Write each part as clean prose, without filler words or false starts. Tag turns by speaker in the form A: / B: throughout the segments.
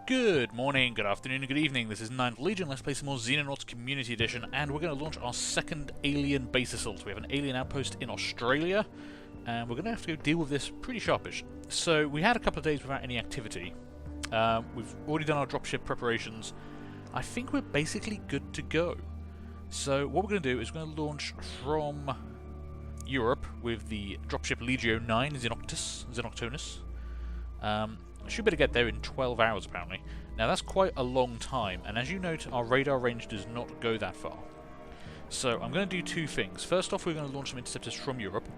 A: Good morning, good afternoon, and good evening. This is 9th Legion. Let's play some more Xenonauts Community Edition, and we're going to launch our second alien base assault. We have an alien outpost in Australia, and we're going to have to go deal with this pretty sharpish. So, we had a couple of days without any activity. We've already done our dropship preparations. I think we're basically good to go. So, what we're going to do is we're going to launch from Europe with the dropship Legio 9 Xenoctonus. Should be able to get there in 12 hours, apparently. Now, that's quite a long time, and as you note, our radar range does not go that far. So, I'm going to do two things. First off, we're going to launch some interceptors from Europe.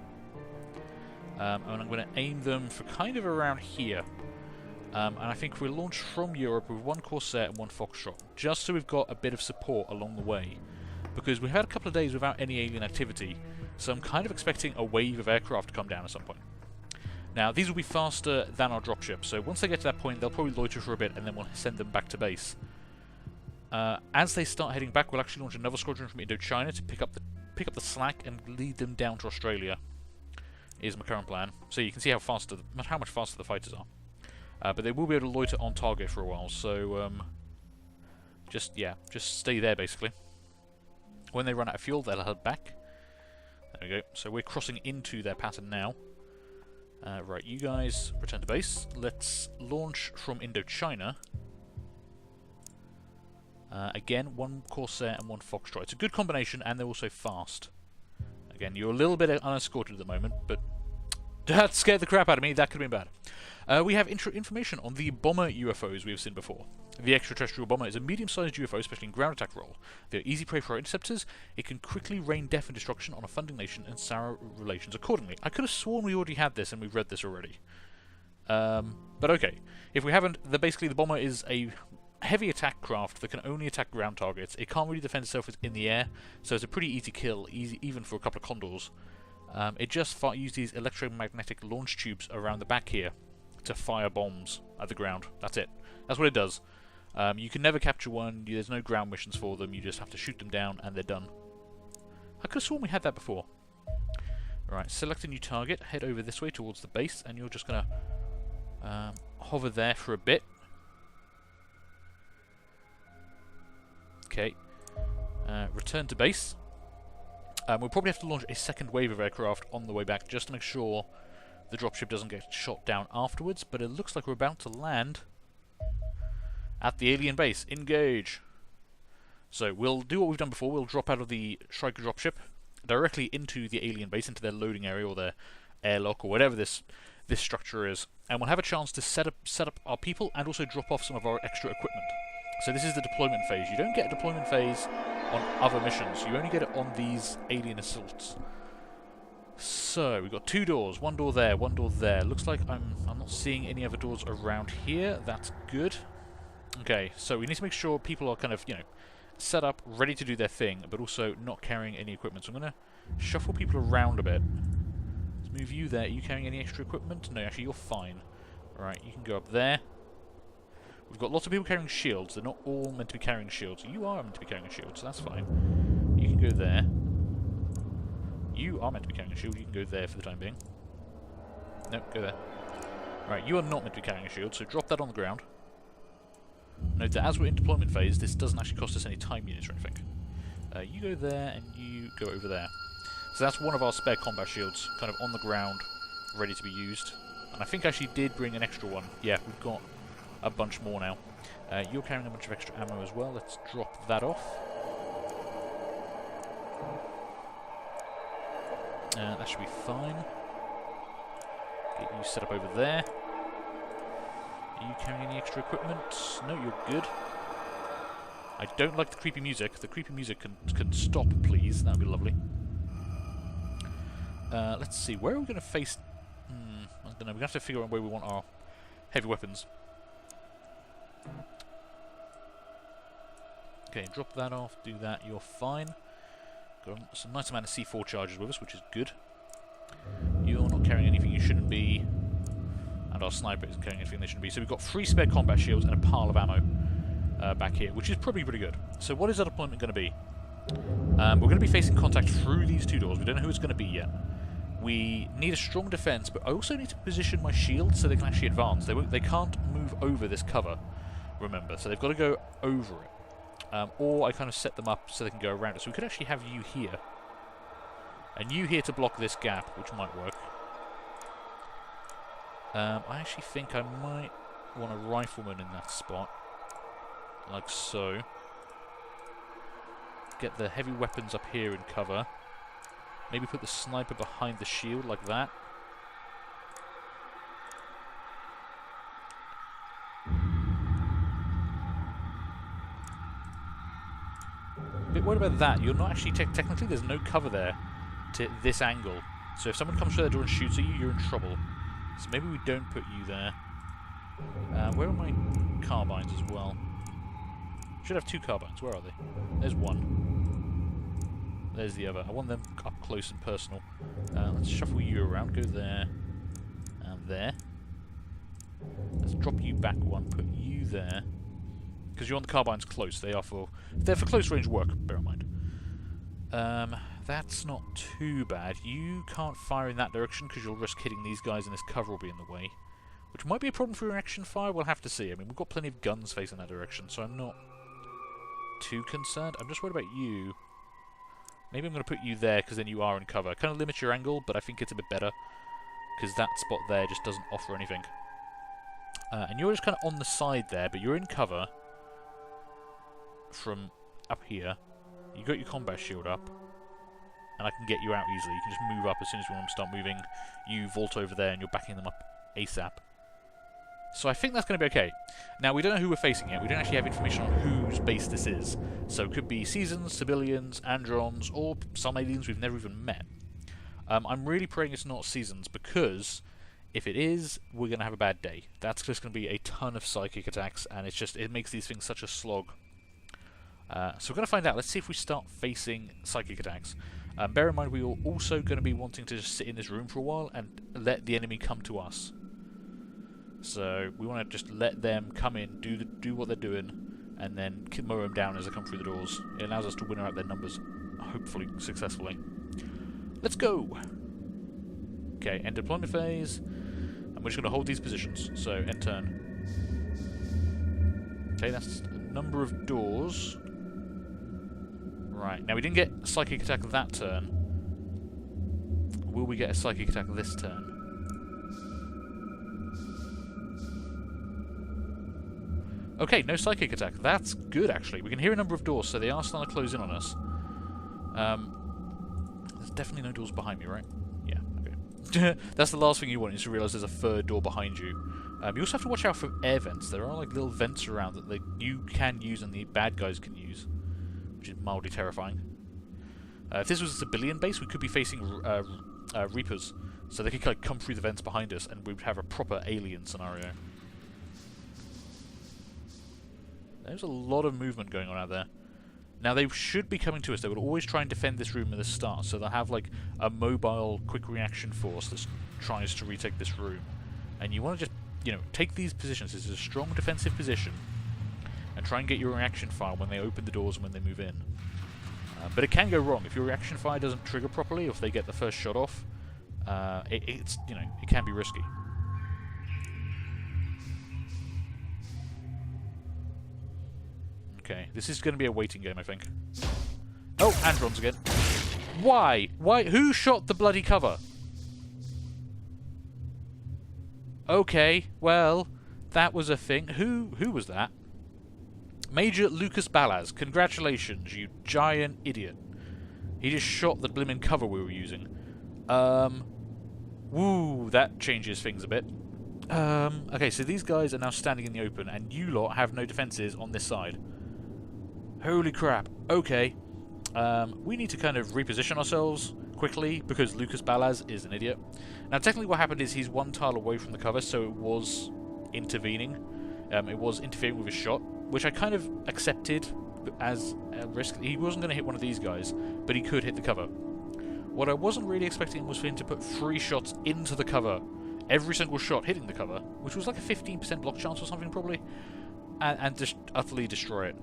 A: And I'm going to aim them for kind of around here. And I think we'll launch from Europe with one Corsair and one Foxtrot, just so we've got a bit of support along the way. Because we've had a couple of days without any alien activity, so I'm kind of expecting a wave of aircraft to come down at some point. Now, these will be faster than our dropship, so once they get to that point, they'll probably loiter for a bit, and then we'll send them back to base. As they start heading back, we'll actually launch another squadron from Indochina to pick up the slack and lead them down to Australia. Is my current plan. So you can see how much faster the fighters are. But they will be able to loiter on target for a while, so just stay there basically. When they run out of fuel, they'll head back. There we go. So we're crossing into their pattern now. Right, you guys return to base. Let's launch from Indochina. Again, one Corsair and one Foxtrot. It's a good combination, and they're also fast. Again, you're a little bit unescorted at the moment, but that scared the crap out of me. That could have been bad. We have information on the bomber UFOs we have seen before. The extra-terrestrial bomber is a medium-sized UFO, especially in ground attack role. They're easy prey for our interceptors. It can quickly rain death and destruction on a funding nation and sour relations accordingly. I could have sworn we already had this and we've read this already. But okay. If we haven't, basically the bomber is a heavy attack craft that can only attack ground targets. It can't really defend itself in the air, so it's a pretty easy kill, even for a couple of condors. It just uses these electromagnetic launch tubes around the back here to fire bombs at the ground. That's it. That's what it does. You can never capture one, there's no ground missions for them, you just have to shoot them down and they're done. I could have sworn we had that before. Right, select a new target, head over this way towards the base, and you're just going to hover there for a bit. Okay, return to base. We'll probably have to launch a second wave of aircraft on the way back just to make sure the dropship doesn't get shot down afterwards, but it looks like we're about to land at the alien base. Engage! So we'll do what we've done before. We'll drop out of the Striker dropship directly into the alien base, into their loading area or their airlock or whatever this structure is, and we'll have a chance to set up our people and also drop off some of our extra equipment. So this is the deployment phase. You don't get a deployment phase on other missions. You only get it on these alien assaults. So we've got two doors. One door there, one door there. Looks like I'm not seeing any other doors around here. That's good. Okay, so we need to make sure people are kind of, set up, ready to do their thing, but also not carrying any equipment. So I'm going to shuffle people around a bit. Let's move you there. Are you carrying any extra equipment? No, actually, you're fine. Alright, you can go up there. We've got lots of people carrying shields. They're not all meant to be carrying shields. You are meant to be carrying a shield, so that's fine. You can go there. You are meant to be carrying a shield. You can go there for the time being. No, go there. Right, you are not meant to be carrying a shield, so drop that on the ground. Note that as we're in deployment phase, this doesn't actually cost us any time units or anything. You go there, and you go over there. So that's one of our spare combat shields, kind of on the ground, ready to be used. And I think I actually did bring an extra one. Yeah, we've got a bunch more now. You're carrying a bunch of extra ammo as well. Let's drop that off. That should be fine. Get you set up over there. Are you carrying any extra equipment? No, you're good. I don't like the creepy music. The creepy music can stop, please. That would be lovely. Let's see. Where are we going to face... I don't know. We're going to have to figure out where we want our heavy weapons. Okay, drop that off. Do that. You're fine. Got a nice amount of C4 charges with us, which is good. You're not carrying anything you shouldn't be. And our sniper isn't carrying anything they shouldn't be. So we've got 3 spare combat shields and a pile of ammo back here, which is probably pretty good. So what is our deployment going to be? We're going to be facing contact through these 2 doors. We don't know who it's going to be yet. We need a strong defense, but I also need to position my shield so they can actually advance. They can't move over this cover. remember. So they've got to go over it. Or I kind of set them up so they can go around it. So we could actually have you here. And you here to block this gap, which might work. I actually think I might want a rifleman in that spot. Like so. Get the heavy weapons up here in cover. Maybe put the sniper behind the shield like that. A bit worried about that. You're not actually... technically, there's no cover there to this angle. So if someone comes through that door and shoots at you, you're in trouble. So maybe we don't put you there. Where are my carbines as well? Should have 2 carbines. Where are they? There's one. There's the other. I want them up close and personal. Let's shuffle you around. Go there. And there. Let's drop you back one. Put you there. Because you're on the carbines close. They're for close range work, bear in mind. That's not too bad. You can't fire in that direction because you'll risk hitting these guys and this cover will be in the way. Which might be a problem for your action fire. We'll have to see. I mean, we've got plenty of guns facing that direction, so I'm not too concerned. I'm just worried about you. Maybe I'm going to put you there because then you are in cover. Kind of limits your angle, but I think it's a bit better because that spot there just doesn't offer anything. And you're just kind of on the side there, but you're in cover from up here. You got your combat shield up, and I can get you out easily. You can just move up as soon as you want them to start moving. You vault over there, and you're backing them up ASAP. So I think that's going to be okay. Now, we don't know who we're facing yet. We don't actually have information on whose base this is. So it could be Seasons, civilians, Androns, or some aliens we've never even met. I'm really praying it's not Seasons, because if it is, we're going to have a bad day. That's just going to be a ton of psychic attacks, and it makes these things such a slog. So we're going to find out. Let's see if we start facing psychic attacks. Bear in mind, we are also going to be wanting to just sit in this room for a while and let the enemy come to us. So we want to just let them come in, do what they're doing, and then mow them down as they come through the doors. It allows us to win out their numbers, hopefully successfully. Let's go! Okay, end deployment phase, and we're just going to hold these positions. So end turn. Okay, that's a number of doors. Right, now we didn't get a psychic attack that turn. Will we get a psychic attack this turn? Okay, no psychic attack. That's good, actually. We can hear a number of doors, so they are starting to close in on us. There's definitely no doors behind me, right? Yeah, okay. That's the last thing you want, is to realise there's a third door behind you. You also have to watch out for air vents. There are like little vents around that you can use and the bad guys can use, which is mildly terrifying. If this was a civilian base, we could be facing Reapers, so they could like, come through the vents behind us and we'd have a proper alien scenario. There's a lot of movement going on out there. Now, they should be coming to us. They would always try and defend this room at the start, so they'll have like a mobile quick reaction force that tries to retake this room. And you want to just, take these positions. This is a strong defensive position, and try and get your reaction fire when they open the doors and when they move in. But it can go wrong. If your reaction fire doesn't trigger properly, or if they get the first shot off, it can be risky. Okay, this is going to be a waiting game, I think. Oh, Androns again. Why? Why? Who shot the bloody cover? Okay, well, that was a thing. Who was that? Major Lucas Balaz. Congratulations, you giant idiot. He just shot the blimmin' cover we were using. Woo, that changes things a bit. Okay, so these guys are now standing in the open, and you lot have no defenses on this side. Holy crap. Okay. We need to kind of reposition ourselves quickly because Lucas Balaz is an idiot. Now, technically what happened is he's one tile away from the cover, so it was intervening. It was interfering with his shot, which I kind of accepted as a risk. He wasn't going to hit one of these guys, but he could hit the cover. What I wasn't really expecting was for him to put 3 shots into the cover. Every single shot hitting the cover, which was like a 15% block chance or something probably. And just utterly destroy it.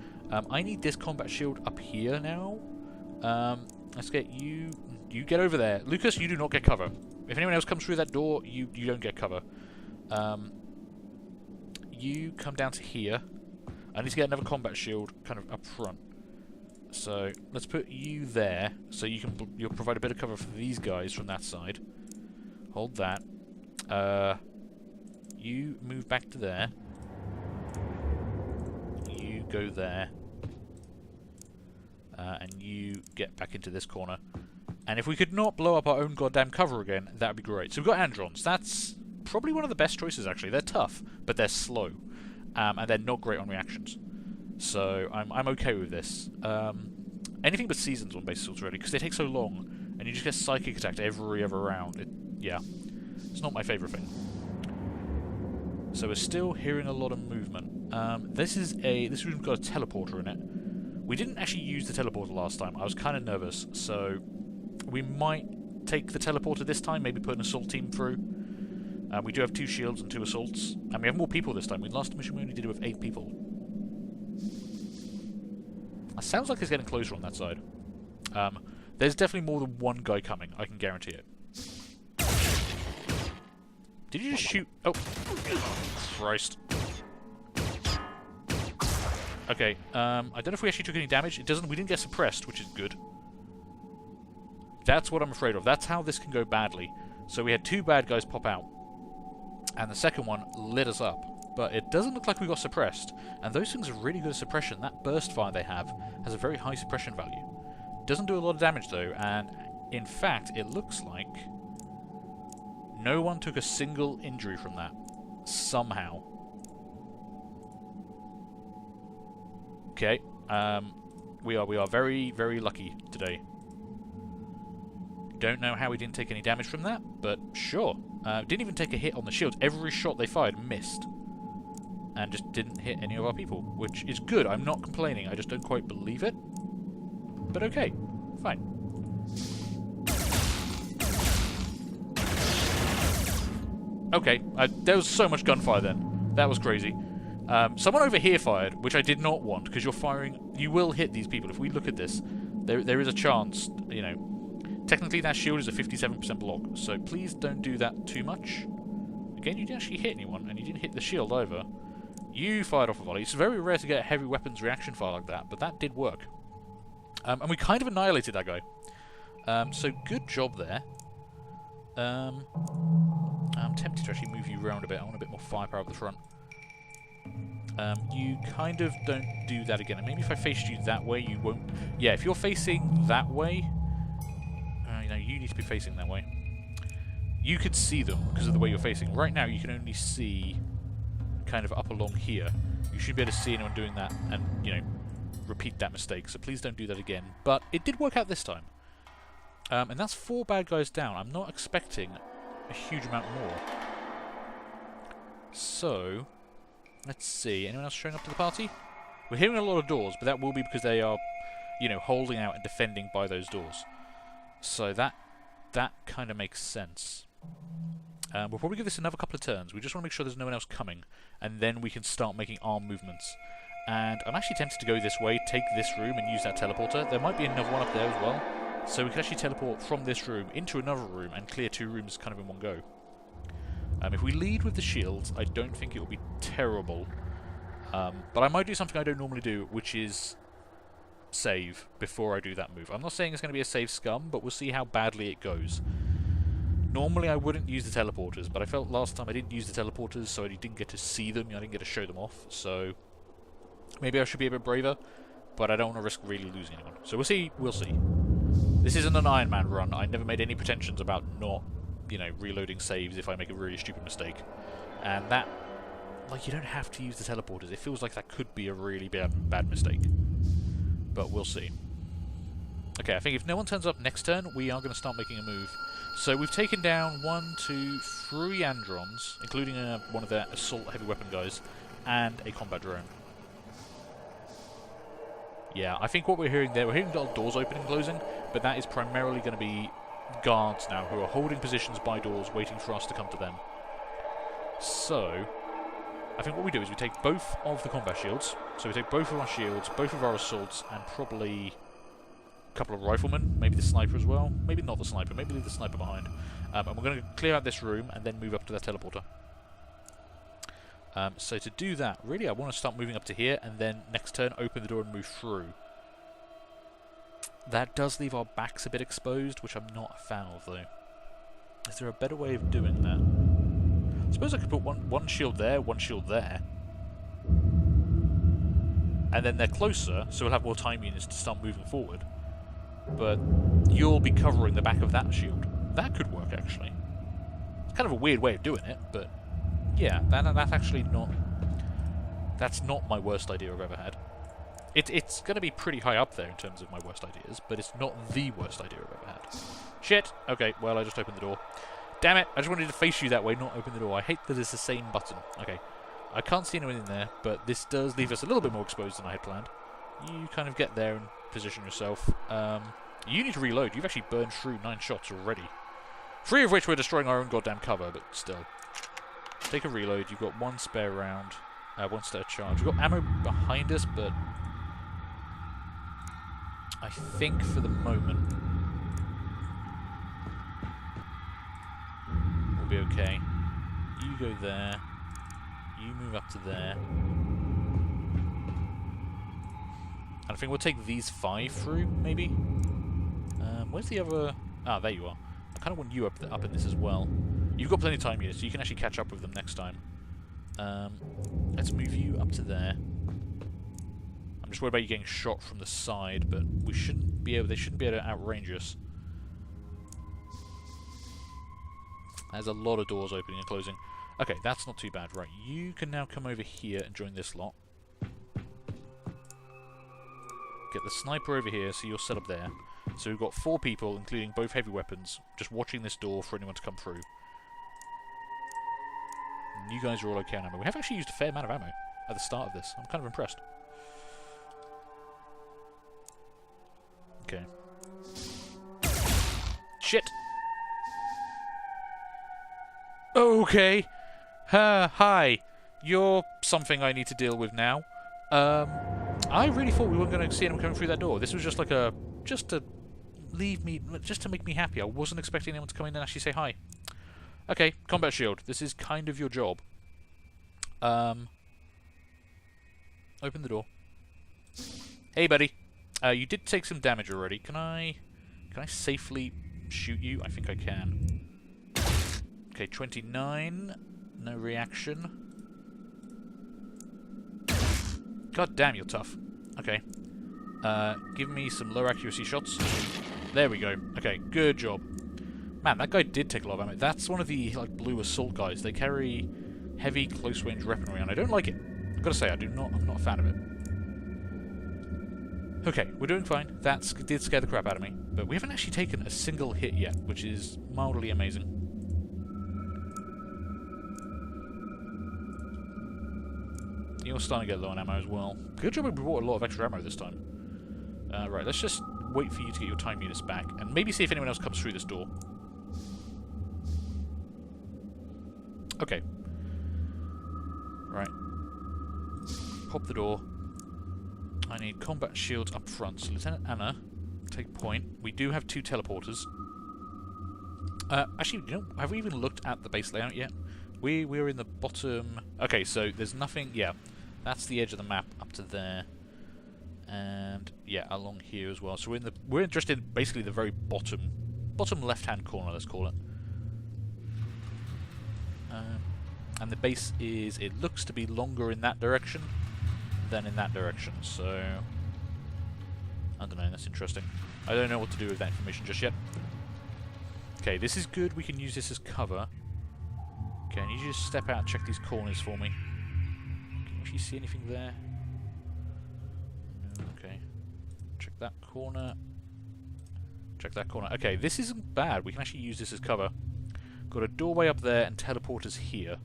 A: I need this combat shield up here now. Let's get you. You get over there, Lucas. You do not get cover. If anyone else comes through that door, you don't get cover. You come down to here. I need to get another combat shield kind of up front. So let's put you there, so you'll provide a bit of cover for these guys from that side. Hold that. You move back to there. You go there. And you get back into this corner. And if we could not blow up our own goddamn cover again, that would be great. So we've got Androns. That's probably one of the best choices, actually. They're tough, but they're slow. And they're not great on reactions. So I'm okay with this. Anything but Seasons on base assaults, really, because they take so long, and you just get psychic attacked every other round. Yeah, it's not my favourite thing. So we're still hearing a lot of movement. This room's got a teleporter in it. We didn't actually use the teleporter last time. I was kind of nervous, so we might take the teleporter this time, maybe put an assault team through. We do have 2 shields and 2 assaults, and we have more people this time. Last mission we only did it with 8 people. It sounds like it's getting closer on that side. There's definitely more than one guy coming, I can guarantee it. Did you just shoot? Oh, Christ. Okay, I don't know if we actually took any damage. We didn't get suppressed, which is good. That's what I'm afraid of. That's how this can go badly. So we had 2 bad guys pop out, and the second one lit us up. But it doesn't look like we got suppressed, and those things are really good at suppression. That burst fire they have has a very high suppression value. Doesn't do a lot of damage though, and in fact, it looks like no one took a single injury from that. Somehow. Okay, we are very, very lucky today. Don't know how we didn't take any damage from that, but sure. Didn't even take a hit on the shield. Every shot they fired missed. And just didn't hit any of our people, which is good. I'm not complaining, I just don't quite believe it. But okay, fine. Okay, there was so much gunfire then. That was crazy. Someone over here fired, which I did not want, because you're firing... You will hit these people. If we look at this, there is a chance, you know... Technically that shield is a 57% block, so please don't do that too much. Again, you didn't actually hit anyone, and you didn't hit the shield either. You fired off a volley. It's very rare to get a heavy weapons reaction fire like that, but that did work. And we kind of annihilated that guy. So good job there. I'm tempted to actually move you around a bit. I want a bit more firepower up the front. You kind of don't do that again. And maybe if I faced you that way, you won't... Yeah, if you're facing that way... you know, you need to be facing that way. You could see them because of the way you're facing. Right now, you can only see kind of up along here. You should be able to see anyone doing that and, you know, repeat that mistake. So please don't do that again. But it did work out this time. And that's 4 bad guys down. I'm not expecting a huge amount more. So, let's see. Anyone else showing up to the party? We're hearing a lot of doors, but that will be because they are, you know, holding out and defending by those doors. So that kind of makes sense. We'll probably give this another couple of turns. We just want to make sure there's no one else coming, and then we can start making arm movements. And I'm actually tempted to go this way, take this room, and use that teleporter. There might be another one up there as well. So we can actually teleport from this room into another room and clear 2 rooms kind of in one go. If we lead with the shields, I don't think it will be terrible. But I might do something I don't normally do, which is save before I do that move. I'm not saying it's going to be a save scum, but we'll see how badly it goes. Normally I wouldn't use the teleporters, but I felt last time I didn't use the teleporters, so I didn't get to see them, I didn't get to show them off, so maybe I should be a bit braver, but I don't want to risk really losing anyone. So we'll see. This isn't an Iron Man run. I never made any pretensions about not, you know, reloading saves if I make a really stupid mistake. And that, like, you don't have to use the teleporters. It feels like that could be a really bad mistake. But we'll see. Okay, I think if no one turns up next turn, we are going to start making a move. So we've taken down 1, 2, 3 Androns, including one of their assault heavy weapon guys, and a combat drone. Yeah, I think what we're hearing there, we're hearing doors opening and closing, but that is primarily going to be guards now who are holding positions by doors, waiting for us to come to them. So, I think what we do is we take both of the combat shields, so we take both of our shields, both of our assaults, and probably a couple of riflemen, maybe the sniper as well, maybe not the sniper, maybe leave the sniper behind. And we're going to clear out this room and then move up to that teleporter. So to do that, really I want to start moving up to here, and then next turn open the door and move through. That does leave our backs a bit exposed, which I'm not a fan of though. Is there a better way of doing that? I suppose I could put one shield there, one shield there. And then they're closer, so we'll have more time units to start moving forward. But you'll be covering the back of that shield. That could work, actually. It's kind of a weird way of doing it, but yeah, that's actually not... That's not my worst idea I've ever had. It's going to be pretty high up there in terms of my worst ideas, but it's not the worst idea I've ever had. Shit! Okay, well, I just opened the door. Damn it! I just wanted to face you that way, not open the door. I hate that it's the same button. Okay. I can't see anyone in there, but this does leave us a little bit more exposed than I had planned. You kind of get there and position yourself. You need to reload. You've actually burned through 9 shots already. 3 of which we're destroying our own goddamn cover, but still. Take a reload. You've got 1 spare round. 1 spare charge. We've got ammo behind us, but... I think for the moment... we'll be okay. You go there. You move up to there. And I think we'll take these 5 through, maybe? Where's the other... Ah, there you are. I kind of want you up in this as well. You've got plenty of time here, so you can actually catch up with them next time. Let's move you up to there. I'm just worried about you getting shot from the side, but we shouldn't be able... They shouldn't be able to outrange us. There's a lot of doors opening and closing. Okay, that's not too bad. Right, you can now come over here and join this lot. Get the sniper over here, so you're set up there. So we've got 4 people, including both heavy weapons, just watching this door for anyone to come through. And you guys are all okay on ammo. We have actually used a fair amount of ammo at the start of this. I'm kind of impressed. Okay. Shit! Okay! Hi. You're something I need to deal with now. I really thought we weren't going to see anyone coming through that door. This was just like a... just to leave me... just to make me happy. I wasn't expecting anyone to come in and actually say hi. Okay, combat shield. This is kind of your job. Open the door. Hey, buddy. You did take some damage already. Can I safely shoot you? I think I can. Okay, 29. No reaction. God damn, you're tough. Okay. Give me some low accuracy shots. There we go. Okay, good job. Man, that guy did take a lot of ammo. That's one of the like blue assault guys. They carry heavy close range weaponry, and I don't like it. I've got to say, I'm not a fan of it. Okay, we're doing fine. That did scare the crap out of me, but we haven't actually taken a single hit yet, which is mildly amazing. You're starting to get low on ammo as well. Good job we brought a lot of extra ammo this time. Right, let's just wait for you to get your time units back, and maybe see if anyone else comes through this door. Okay. Right. Pop the door. I need combat shields up front. So Lieutenant Anna, take point. We do have 2 teleporters. Actually, you know, have we even looked at the base layout yet? We're in the bottom... Okay, so there's nothing... Yeah, that's the edge of the map up to there. And, yeah, along here as well. So we're just in basically the very bottom left-hand corner, let's call it. And the base is... It looks to be longer in that direction than in that direction, so... I don't know, that's interesting. I don't know what to do with that information just yet. Okay, this is good. We can use this as cover. Okay, I need you to step out and check these corners for me. Can you actually see anything there? No, okay. Check that corner. Check that corner. Okay, this isn't bad. We can actually use this as cover. Got a doorway up there and teleporters here.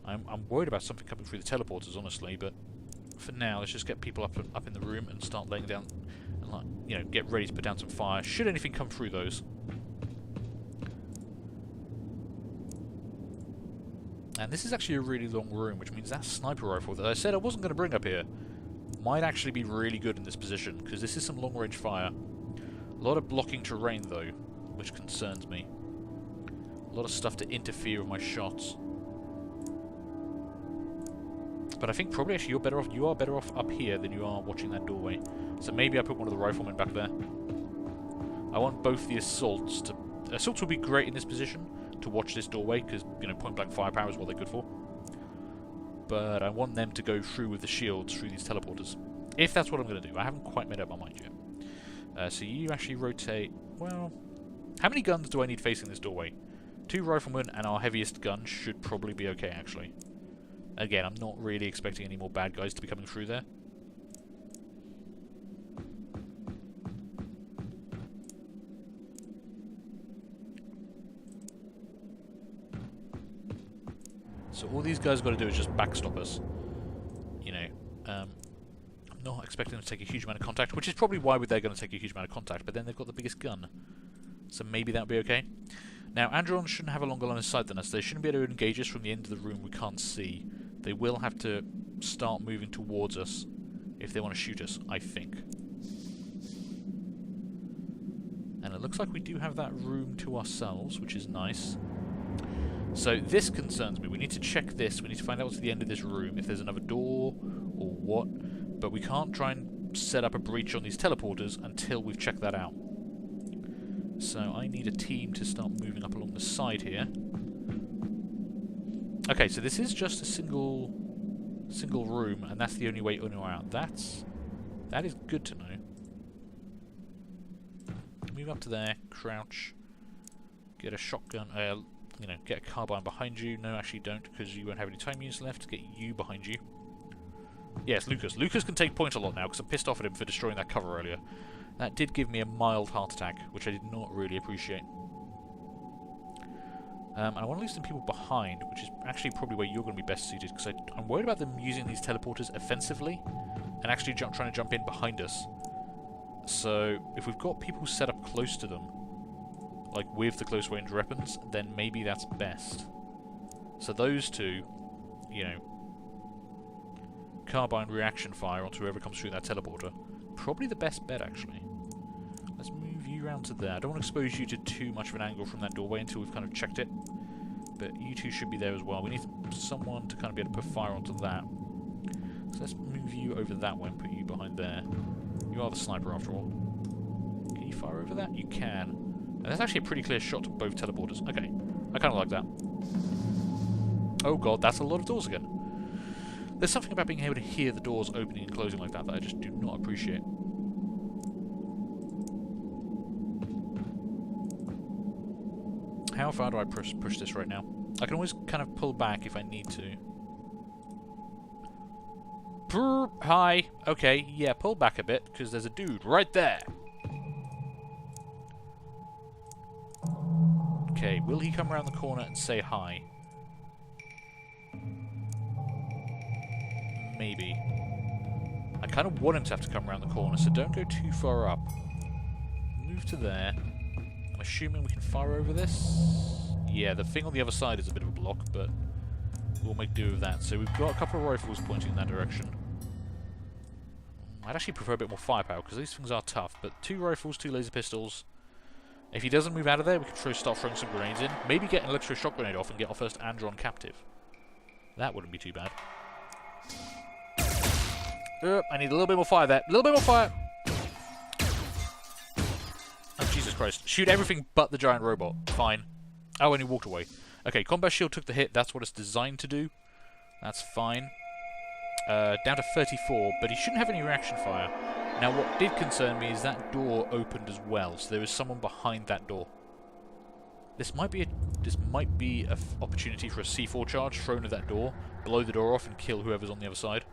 A: I'm worried about something coming through the teleporters, honestly, but for now, let's just get people up in the room and start laying down, and like, you know, get ready to put down some fire. Should anything come through those. And this is actually a really long room, which means that sniper rifle that I said I wasn't going to bring up here might actually be really good in this position, because this is some long-range fire. A lot of blocking terrain, though, which concerns me. A lot of stuff to interfere with my shots. But I think probably actually you are better off up here than you are watching that doorway. So maybe I put one of the riflemen back there. I want both the assaults to... Assaults would be great in this position to watch this doorway, because, you know, point-blank firepower is what they're good for. But I want them to go through with the shields through these teleporters. If that's what I'm going to do. I haven't quite made up my mind yet. So you actually rotate... Well... How many guns do I need facing this doorway? 2 riflemen and our heaviest gun should probably be okay, actually. Again, I'm not really expecting any more bad guys to be coming through there. So all these guys have got to do is just backstop us. You know, I'm not expecting them to take a huge amount of contact, which is probably why they're going to take a huge amount of contact, but then they've got the biggest gun. So maybe that'll be okay. Now, Andron shouldn't have a longer line of sight than us. They shouldn't be able to engage us from the end of the room we can't see. They will have to start moving towards us if they want to shoot us, I think. And it looks like we do have that room to ourselves, which is nice. So this concerns me. We need to check this. We need to find out what's at the end of this room, if there's another door or what. But we can't try and set up a breach on these teleporters until we've checked that out. So I need a team to start moving up along the side here. Okay, so this is just a single room, and that's the only way in or out. That is good to know. Move up to there, crouch, get a shotgun, you know, get a carbine behind you. No, actually don't, because you won't have any time units left. Get you behind you. Yes, Lucas. Lucas can take point a lot now, because I'm pissed off at him for destroying that cover earlier. That did give me a mild heart attack, which I did not really appreciate. And I want to leave some people behind, which is actually probably where you're going to be best suited, because I'm worried about them using these teleporters offensively and actually trying to jump in behind us. So if we've got people set up close to them, like with the close range weapons, then maybe that's best. So those two, you know, carbine reaction fire onto whoever comes through that teleporter, probably the best bet actually. Let's move you around to there. I don't want to expose you to too much of an angle from that doorway until we've kind of checked it. But you two should be there as well. We need someone to kind of be able to put fire onto that. So let's move you over that way and put you behind there. You are the sniper after all. Can you fire over that? You can. And that's actually a pretty clear shot to both teleporters. Okay, I kind of like that. Oh god, that's a lot of doors again. There's something about being able to hear the doors opening and closing like that that I just do not appreciate. How far do I push this right now? I can always kind of pull back if I need to. Hi. Okay, yeah, pull back a bit, because there's a dude right there. Okay, will he come around the corner and say hi? Maybe. I kind of want him to have to come around the corner, so don't go too far up. Move to there. I'm assuming we can fire over this. Yeah, the thing on the other side is a bit of a block, but we'll make do with that. So we've got a couple of rifles pointing in that direction. I'd actually prefer a bit more firepower, because these things are tough, but 2 rifles, 2 laser pistols. If he doesn't move out of there, we can start throwing some grenades in. Maybe get an electro shock grenade off and get our first Andron captive. That wouldn't be too bad. I need a little bit more fire there. A little bit more fire! Oh, Jesus Christ. Shoot everything but the giant robot. Fine. Oh, and he walked away. Okay, combat shield took the hit. That's what it's designed to do. That's fine. Down to 34, but he shouldn't have any reaction fire. Now, what did concern me is that door opened as well, so there is someone behind that door. This might be an opportunity for a C4 charge thrown at that door, blow the door off, and kill whoever's on the other side.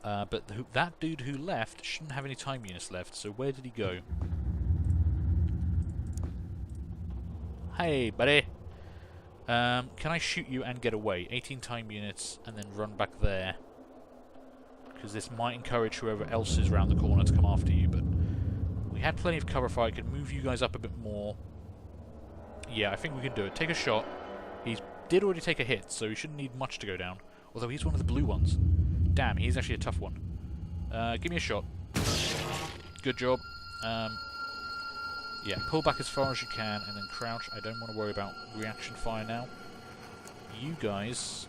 A: But that dude who left shouldn't have any time units left, so where did he go? Hey, buddy! Can I shoot you and get away? 18 time units, and then run back there. Because this might encourage whoever else is around the corner to come after you, but we had plenty of cover fire. I could move you guys up a bit more. Yeah, I think we can do it. Take a shot. He did already take a hit, so he shouldn't need much to go down. Although he's one of the blue ones. Damn, he's actually a tough one. Give me a shot. Good job. Yeah, pull back as far as you can and then crouch. I don't want to worry about reaction fire now. You guys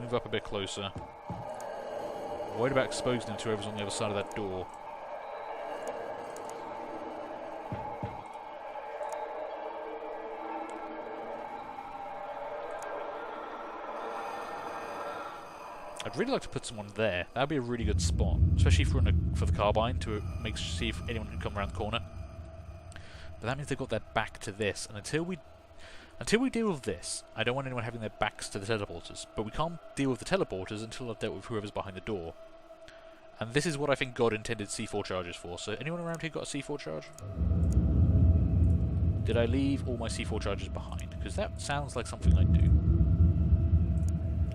A: move up a bit closer. Worried about exposing them to whoever's on the other side of that door. I'd really like to put someone there. That would be a really good spot, especially for the carbine to see if anyone can come around the corner. But that means they've got their back to this, and until we deal with this, I don't want anyone having their backs to the teleporters. But we can't deal with the teleporters until I've dealt with whoever's behind the door. And this is what I think God intended C4 charges for. So anyone around here got a C4 charge? Did I leave all my C4 charges behind? Because that sounds like something I'd do.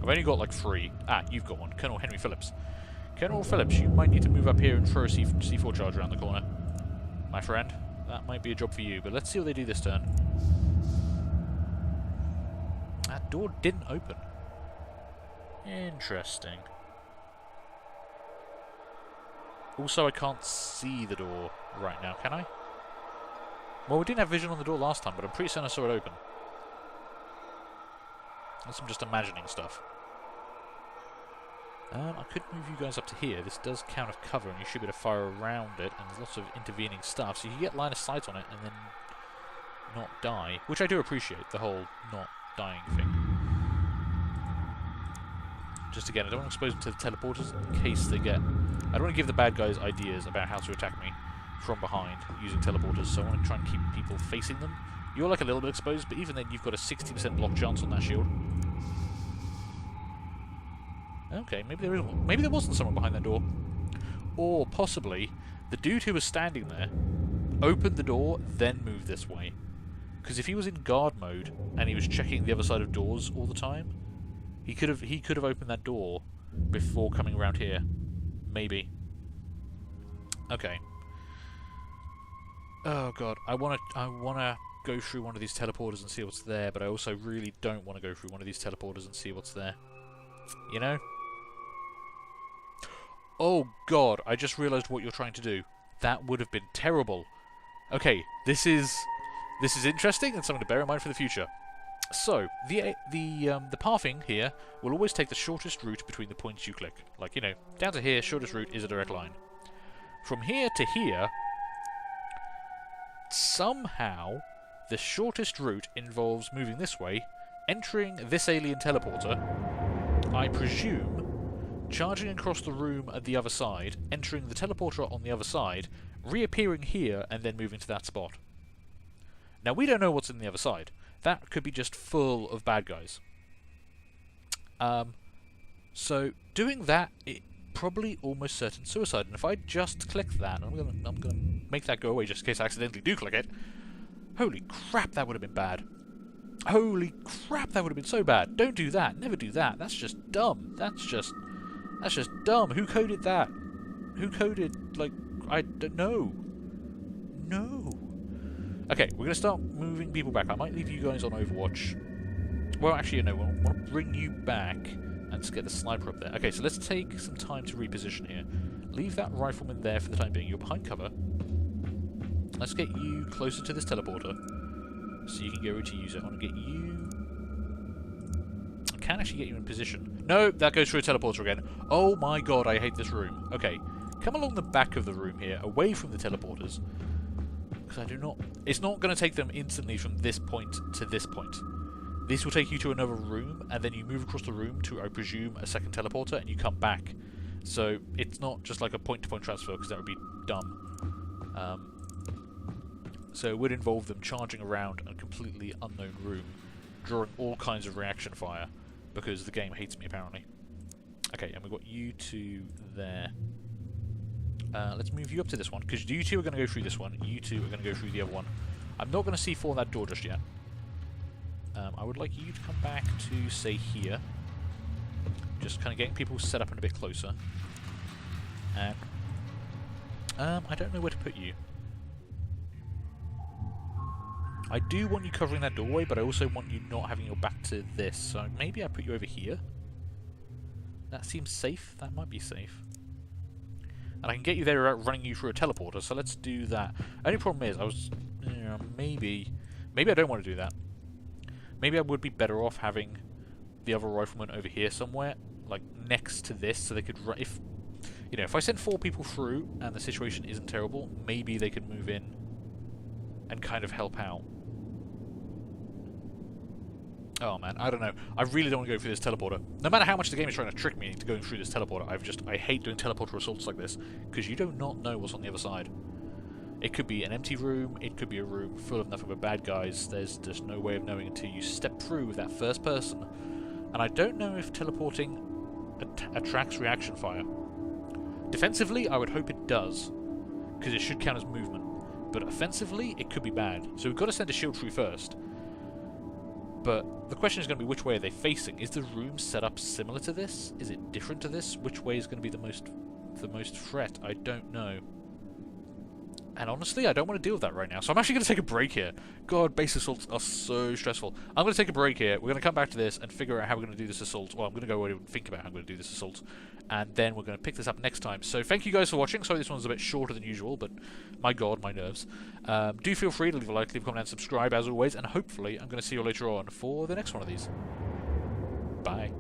A: I've only got like 3. Ah, you've got one. Colonel Henry Phillips. Colonel Phillips, you might need to move up here and throw a C4 charge around the corner. My friend, that might be a job for you, but let's see what they do this turn. That door didn't open. Interesting. Also, I can't see the door right now, can I? Well, we didn't have vision on the door last time, but I'm pretty certain I saw it open. Unless I'm just imagining stuff. I could move you guys up to here. This does count as cover, and you should be able to fire around it, and there's lots of intervening stuff, so you can get line of sight on it and then not die, which I do appreciate, the whole not dying thing. Just again, I don't want to expose them to the teleporters in case they get... I don't want to give the bad guys ideas about how to attack me from behind using teleporters, so I want to try and keep people facing them. You're like a little bit exposed, but even then you've got a 60% block chance on that shield. Okay, maybe there wasn't someone behind that door. Or possibly the dude who was standing there opened the door, then moved this way. Because if he was in guard mode and he was checking the other side of doors all the time, he could have opened that door before coming around here. Maybe. Okay. Oh god, I wanna go through one of these teleporters and see what's there, but I also really don't want to go through one of these teleporters and see what's there. You know? Oh god, I just realised what you're trying to do. That would have been terrible. Okay, this is interesting and something to bear in mind for the future. So, the pathing here will always take the shortest route between the points you click. Like, you know, down to here, shortest route is a direct line. From here to here, somehow, the shortest route involves moving this way, entering this alien teleporter, I presume, charging across the room at the other side, entering the teleporter on the other side, reappearing here, and then moving to that spot. Now, we don't know what's in the other side. That could be just full of bad guys. So doing that, it probably almost certain suicide. And if I just click that, I'm gonna make that go away just in case I accidentally do click it. Holy crap, that would have been bad. Holy crap, that would have been so bad. Don't do that. Never do that. That's just dumb. That's just dumb. Who coded that? Who coded, like, I don't know. No. Okay, we're going to start moving people back. I might leave you guys on Overwatch. Well, actually, no, we'll want to bring you back and just get the sniper up there. Okay, so let's take some time to reposition here. Leave that rifleman there for the time being. You're behind cover. Let's get you closer to this teleporter so you can go to use it. I want to get you... I can actually get you in position. No, that goes through a teleporter again. Oh my god, I hate this room. Okay, come along the back of the room here, away from the teleporters. Because I do not... It's not going to take them instantly from this point to this point. This will take you to another room, and then you move across the room to, I presume, a second teleporter, and you come back. So it's not just like a point-to-point transfer, because that would be dumb. So it would involve them charging around a completely unknown room, drawing all kinds of reaction fire, because the game hates me, apparently. Okay, and we've got you two there. Let's move you up to this one, because you two are going to go through this one, you two are going to go through the other one. I'm not going to C4 that door just yet. I would like you to come back to, say, here. Just kind of getting people set up and a bit closer. And I don't know where to put you. I do want you covering that doorway, but I also want you not having your back to this, so maybe I put you over here. That seems safe. That might be safe. And I can get you there without running you through a teleporter, so let's do that. Only problem is, maybe I don't want to do that. Maybe I would be better off having the other rifleman over here somewhere, like next to this, so they could run. If I send 4 people through and the situation isn't terrible, maybe they could move in and kind of help out. Oh man, I don't know. I really don't want to go through this teleporter. No matter how much the game is trying to trick me into going through this teleporter, I hate doing teleporter assaults like this, because you do not know what's on the other side. It could be an empty room, it could be a room full of nothing but bad guys. There's just no way of knowing until you step through with that first person. And I don't know if teleporting attracts reaction fire. Defensively, I would hope it does, because it should count as movement. But offensively, it could be bad. So we've got to send a shield through first. But the question is going to be, which way are they facing? Is the room set up similar to this? Is it different to this? Which way is going to be the most threat? I don't know. And honestly, I don't want to deal with that right now. So I'm actually going to take a break here. God, base assaults are so stressful. I'm going to take a break here. We're going to come back to this and figure out how we're going to do this assault. Well, I'm going to go away and think about how I'm going to do this assault. And then we're going to pick this up next time. So thank you guys for watching. Sorry this one's a bit shorter than usual, but my god, my nerves. Do feel free to leave a like, leave a comment, and subscribe as always. And hopefully I'm going to see you later on for the next one of these. Bye.